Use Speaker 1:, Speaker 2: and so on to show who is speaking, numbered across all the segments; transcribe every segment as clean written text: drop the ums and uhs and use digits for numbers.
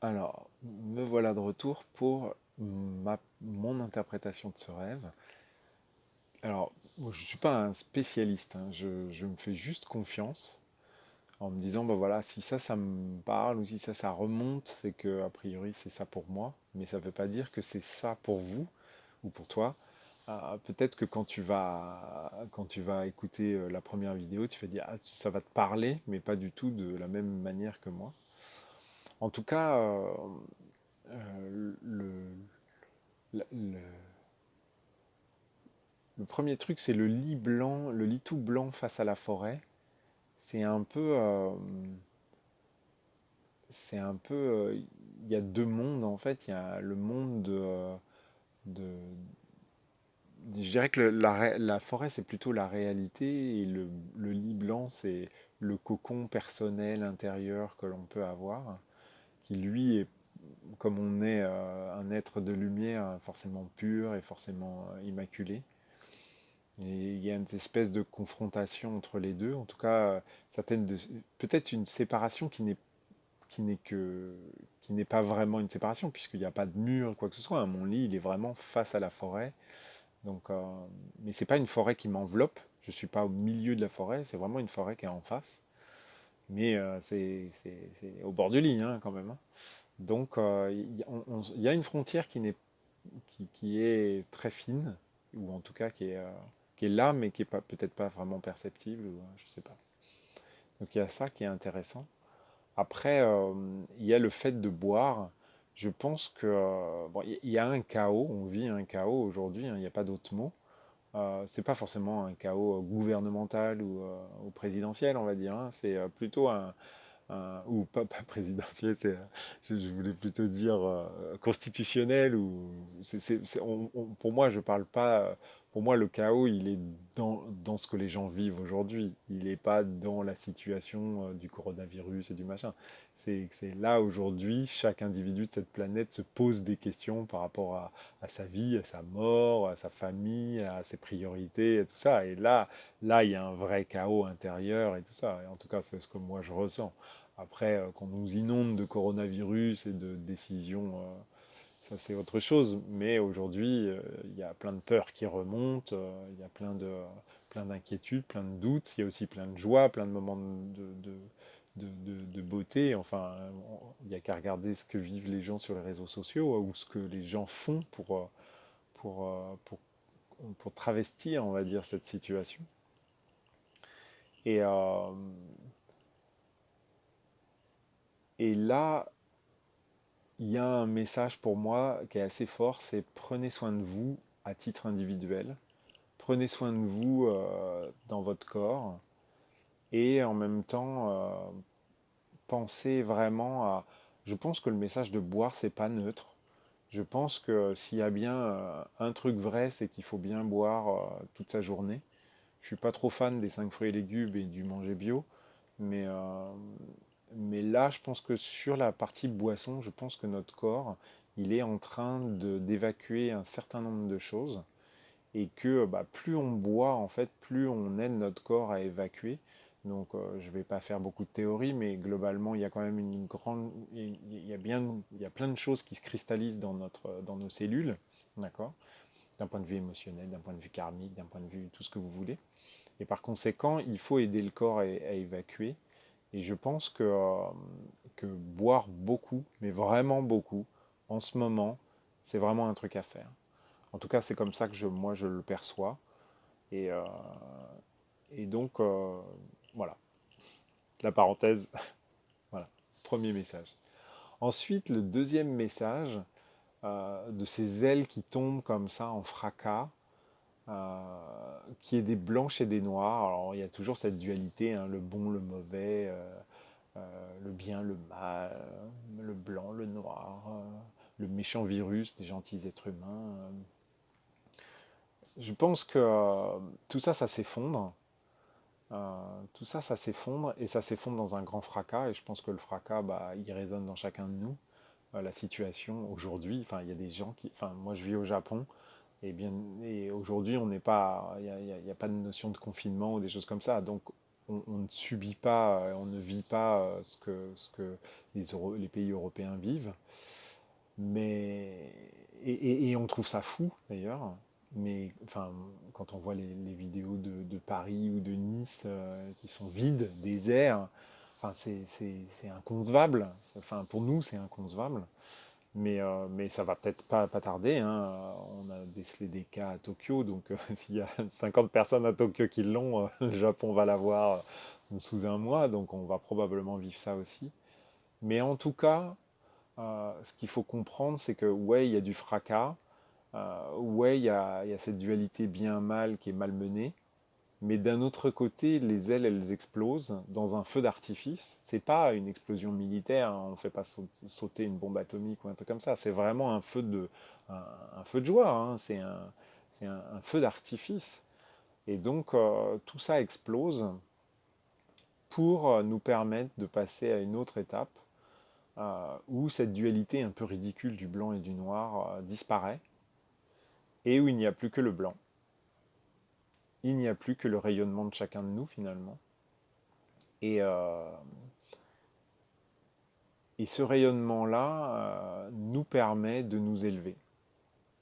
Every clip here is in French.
Speaker 1: Alors, me voilà de retour pour mon interprétation de ce rêve. Alors, moi, je ne suis pas un spécialiste, hein. Je me fais juste confiance en me disant, bah voilà, si ça me parle ou si ça remonte, c'est que a priori c'est ça pour moi, mais ça ne veut pas dire que c'est ça pour vous ou pour toi. Peut-être que quand tu vas écouter la première vidéo, tu vas dire, ah, ça va te parler, mais pas du tout de la même manière que moi. En tout cas, le, le premier truc, c'est le lit blanc, le lit tout blanc face à la forêt. C'est un peu, il y a deux mondes en fait. Il y a le monde de- je dirais que la forêt c'est plutôt la réalité et le lit blanc c'est le cocon personnel intérieur que l'on peut avoir, qui lui est comme on est un être de lumière forcément pur et forcément immaculé. Et il y a une espèce de confrontation entre les deux, en tout cas, certaines de, peut-être une séparation qui n'est que, qui n'est pas vraiment une séparation, puisqu'il n'y a pas de mur, quoi que ce soit, hein. Mon lit, il est vraiment face à la forêt. Donc, mais c'est pas une forêt qui m'enveloppe, je ne suis pas au milieu de la forêt, c'est vraiment une forêt qui est en face. Mais c'est au bord du lit, hein, quand même, hein. Donc, il y a une frontière qui est très fine, ou en tout cas qui est là, mais qui est pas, peut-être pas vraiment perceptible, ou, je sais pas. Donc il y a ça qui est intéressant. Après, il y a le fait de boire. Je pense que bon, il y a un chaos, on vit un chaos aujourd'hui, hein, il n'y a pas d'autre mot. C'est pas forcément un chaos gouvernemental ou présidentiel, on va dire, hein. C'est plutôt ou pas présidentiel, je voulais plutôt dire constitutionnel, ou pour moi je parle pas, pour moi le chaos il est dans ce que les gens vivent aujourd'hui, il n'est pas dans la situation du coronavirus et du machin. C'est là aujourd'hui, chaque individu de cette planète se pose des questions par rapport à sa vie, à sa mort, à sa famille, à ses priorités et tout ça, et là il y a un vrai chaos intérieur et tout ça, et en tout cas c'est ce que moi je ressens. Après, qu'on nous inonde de coronavirus et de décisions, ça c'est autre chose. Mais aujourd'hui, il y a plein de peurs qui remontent, il y a plein d'inquiétudes, plein de doutes, il y a aussi plein de joie, plein de moments de beauté. Enfin, il n'y a qu'à regarder ce que vivent les gens sur les réseaux sociaux ou ce que les gens font pour, euh, pour, pour travestir, on va dire, cette situation. Et, euh, et là, il y a un message pour moi qui est assez fort, c'est prenez soin de vous à titre individuel, prenez soin de vous dans votre corps, et en même temps pensez vraiment à... Je pense que le message de boire, c'est pas neutre. Je pense que s'il y a bien un truc vrai, c'est qu'il faut bien boire toute sa journée. Je suis pas trop fan des 5 fruits et légumes et du manger bio, mais là, je pense que sur la partie boisson, je pense que notre corps, il est en train d'évacuer un certain nombre de choses, et que bah, plus on boit, en fait, plus on aide notre corps à évacuer. Donc, je ne vais pas faire beaucoup de théories, mais globalement, il y a quand même une grande, il y a plein de choses qui se cristallisent dans nos cellules, d'accord, d'un point de vue émotionnel, d'un point de vue karmique, d'un point de vue tout ce que vous voulez. Et par conséquent, il faut aider le corps à évacuer. Et je pense que boire beaucoup, mais vraiment beaucoup, en ce moment, c'est vraiment un truc à faire. En tout cas, c'est comme ça que moi, je le perçois. Et, euh, et donc, voilà, la parenthèse, voilà, premier message. Ensuite, le deuxième message, de ces ailes qui tombent comme ça en fracas, qui est des blanches et des noirs. Alors, il y a toujours cette dualité, hein, le bon, le mauvais, le bien, le mal, le blanc, le noir, le méchant virus, les gentils êtres humains. Je pense que tout ça, ça s'effondre. Tout ça, ça s'effondre, et ça s'effondre dans un grand fracas. Et je pense que le fracas, bah, il résonne dans chacun de nous. La situation aujourd'hui, enfin, il y a des gens qui, enfin, moi, je vis au Japon. Et bien, et aujourd'hui, on n'est pas, il y a pas de notion de confinement ou des choses comme ça. Donc, on ne subit pas, on ne vit pas ce que les pays européens vivent. Mais, et on trouve ça fou d'ailleurs. Mais enfin, quand on voit les vidéos de Paris ou de Nice qui sont vides, déserts, enfin, c'est inconcevable. Enfin, pour nous, c'est inconcevable. Mais ça va peut-être pas tarder, hein. On a décelé des cas à Tokyo, donc s'il y a 50 personnes à Tokyo qui l'ont, le Japon va l'avoir sous un mois, donc on va probablement vivre ça aussi. Mais en tout cas, ce qu'il faut comprendre, c'est que ouais, il y a du fracas, ouais, il y a cette dualité bien-mal qui est malmenée, mais d'un autre côté, les ailes, elles explosent dans un feu d'artifice. C'est pas une explosion militaire, hein, on ne fait pas sauter une bombe atomique ou un truc comme ça. C'est vraiment un feu de joie, hein. C'est un feu d'artifice. Et donc, tout ça explose pour nous permettre de passer à une autre étape où cette dualité un peu ridicule du blanc et du noir disparaît et où il n'y a plus que le blanc. Il n'y a plus que le rayonnement de chacun de nous finalement. Et, euh, et ce rayonnement-là nous permet de nous élever,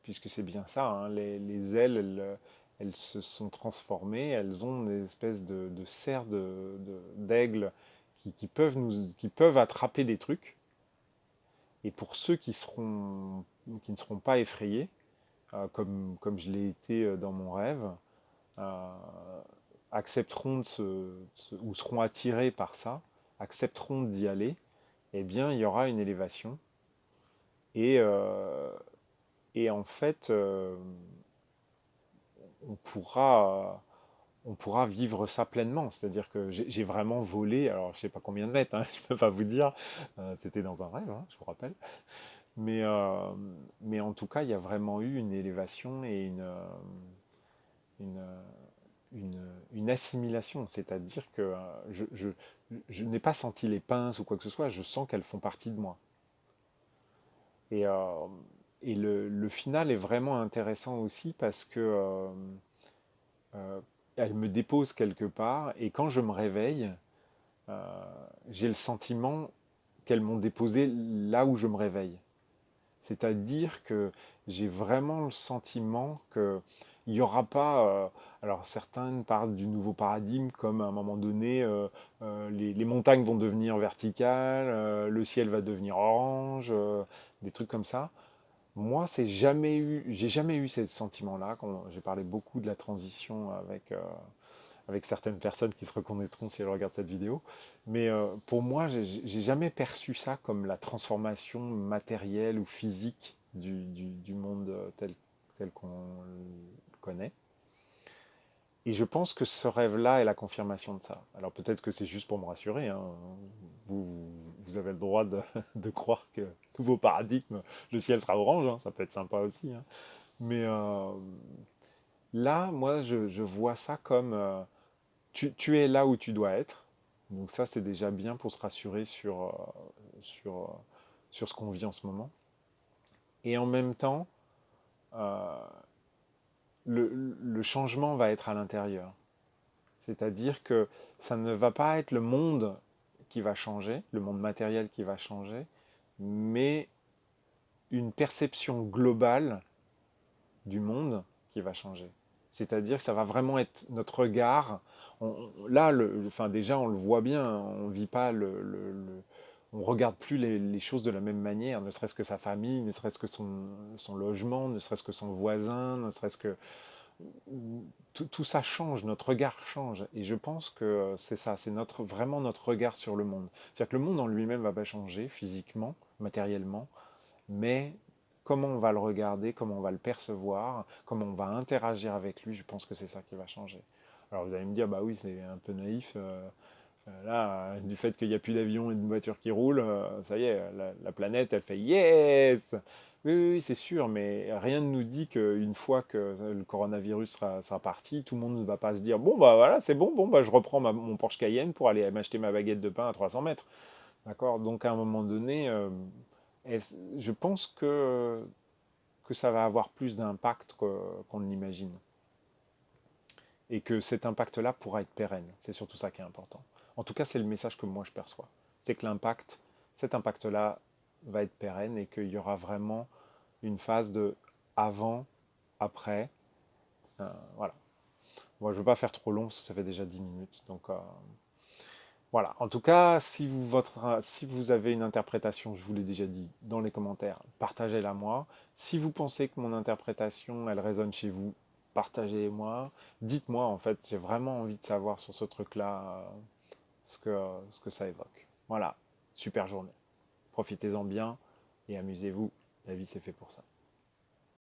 Speaker 1: puisque c'est bien ça, hein, les ailes, elles se sont transformées, elles ont des espèces de serres d'aigle qui peuvent attraper des trucs. Et pour ceux qui ne seront pas effrayés, comme je l'ai été dans mon rêve, euh, accepteront ou seront attirés par ça, accepteront d'y aller, eh bien, il y aura une élévation. Et, euh, et en fait, on pourra, on pourra vivre ça pleinement. C'est-à-dire que j'ai vraiment volé, alors je ne sais pas combien de mètres, hein, je ne peux pas vous dire, c'était dans un rêve, hein, je vous rappelle. Mais, euh, mais en tout cas, il y a vraiment eu une élévation et une, une, une assimilation. C'est-à-dire que je n'ai pas senti les pinces ou quoi que ce soit, je sens qu'elles font partie de moi. Et, euh, et le final est vraiment intéressant aussi parce que euh, elle me dépose quelque part et quand je me réveille, euh, j'ai le sentiment qu'elles m'ont déposé là où je me réveille. C'est-à-dire que j'ai vraiment le sentiment qu'il n'y aura pas... alors certains parlent du nouveau paradigme comme à un moment donné, les montagnes vont devenir verticales, le ciel va devenir orange, des trucs comme ça. Moi, j'ai jamais eu ce sentiment-là. J'ai parlé beaucoup de la transition avec certaines personnes qui se reconnaîtront si elles regardent cette vidéo. Mais pour moi, j'ai jamais perçu ça comme la transformation matérielle ou physique du monde tel qu'on le connaît. Et je pense que ce rêve-là est la confirmation de ça. Alors peut-être que c'est juste pour me rassurer, hein. Vous avez le droit de croire que nouveau paradigme, le ciel sera orange, hein. Ça peut être sympa aussi, hein. Mais là, moi, je vois ça comme tu es là où tu dois être. Donc ça, c'est déjà bien pour se rassurer sur, euh, sur ce qu'on vit en ce moment. Et en même temps, euh, le changement va être à l'intérieur. C'est-à-dire que ça ne va pas être le monde qui va changer, le monde matériel qui va changer, mais une perception globale du monde qui va changer. C'est-à-dire que ça va vraiment être notre regard. Là, enfin, déjà, on le voit bien, on vit pas on regarde plus les choses de la même manière, ne serait-ce que sa famille, ne serait-ce que son logement, ne serait-ce que son voisin, ne serait-ce que tout ça change, notre regard change. Et je pense que c'est ça, c'est vraiment notre regard sur le monde. C'est-à-dire que le monde en lui-même ne va pas changer physiquement, matériellement, mais comment on va le regarder, comment on va le percevoir, comment on va interagir avec lui, je pense que c'est ça qui va changer. Alors vous allez me dire, bah oui, c'est un peu naïf. Là, du fait qu'il n'y a plus d'avions et de voitures qui roulent, ça y est, la planète, elle fait yes. Oui, oui, oui, c'est sûr, mais rien ne nous dit qu'une fois que le coronavirus sera parti, tout le monde ne va pas se dire, bon, bah voilà, c'est bon, bon, bah je reprends mon Porsche Cayenne pour aller m'acheter ma baguette de pain à 300 mètres. D'accord. Donc à un moment donné, je pense que ça va avoir plus d'impact qu'on ne l'imagine. et que cet impact-là pourra être pérenne. C'est surtout ça qui est important. En tout cas, c'est le message que moi je perçois. C'est que cet impact-là va être pérenne et qu'il y aura vraiment une phase de avant, après. Voilà. Moi, je ne veux pas faire trop long, ça fait déjà 10 minutes. Donc, voilà. En tout cas, si vous avez une interprétation, je vous l'ai déjà dit dans les commentaires, partagez-la moi. Si vous pensez que mon interprétation, elle résonne chez vous, partagez-moi. Dites-moi, en fait, j'ai vraiment envie de savoir sur ce truc-là ce que ça évoque. Voilà. Super journée. Profitez-en bien et amusez-vous. La vie, c'est fait pour ça.